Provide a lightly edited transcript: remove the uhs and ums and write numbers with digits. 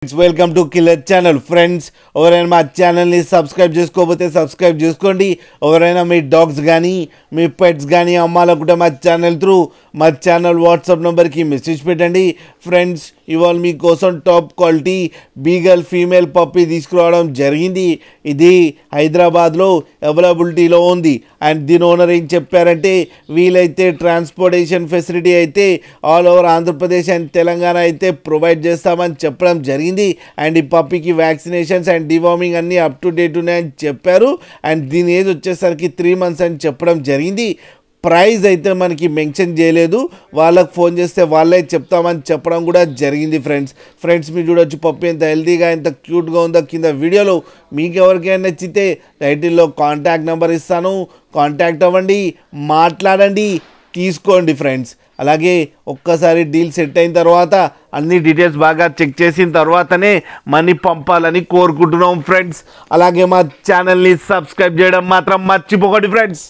Welcome to killer channel friends. ఎవరైనా మా ఛానల్ని సబ్స్క్రైబ్ చేసుకోకపోతే సబ్స్క్రైబ్ చేసుకోండి. ఎవరైనా మీ డాగ్స్ కానీ మీ పెట్స్ కానీ అమ్మాలనుకుంటే మా ఛానల్ త్రూ మా ఛానల్ వాట్సాప్ నెంబర్కి మెసేజ్ పెట్టండి. ఫ్రెండ్స్, ఇవాళ మీకోసం top quality beagle female puppy తీసుకురావడం జరిగింది. ఇది హైదరాబాద్లో అవైలబిలిటీలో ఉంది. అండ్ దీని ఓనర్ ఏం చెప్పారంటే, వీలైతే ట్రాన్స్పోర్టేషన్ ఫెసిలిటీ అయితే all over Andhra Pradesh and Telangana అయితే ప్రొవైడ్ చేస్తామని చెప్పడం జరిగింది. అండ్ ఈ పప్పీకి వ్యాక్సినేషన్స్ అండ్ డివార్మింగ్ అన్నీ అప్ టు డేట్ ఉన్నాయని చెప్పారు. అండ్ దీని ఏజ్ వచ్చేసరికి 3 months అని చెప్పడం జరిగింది. ప్రైస్ అయితే మనకి మెన్షన్ చేయలేదు. వాళ్ళకి ఫోన్ చేస్తే వాళ్ళే చెప్తామని చెప్పడం కూడా జరిగింది. ఫ్రెండ్స్ మీరు చూడొచ్చు పప్పి ఎంత హెల్తీగా ఎంత క్యూట్గా ఉందో కింద వీడియోలో. మీకు ఎవరికైనా నచ్చితే టైటిల్లో కాంటాక్ట్ నెంబర్ ఇస్తాను, కాంటాక్ట్ అవ్వండి, మాట్లాడండి, తీసుకోండి ఫ్రెండ్స్. అలాగే ఒక్కసారి డీల్ సెట్ అయిన తర్వాత అన్ని డీటెయిల్స్ బాగా చెక్ చేసిన తర్వాతనే మనీ పంపాలని కోరుకుంటున్నాం ఫ్రెండ్స్. అలాగే మా ఛానల్ని సబ్స్క్రైబ్ చేయడం మాత్రం మర్చిపోకండి ఫ్రెండ్స్.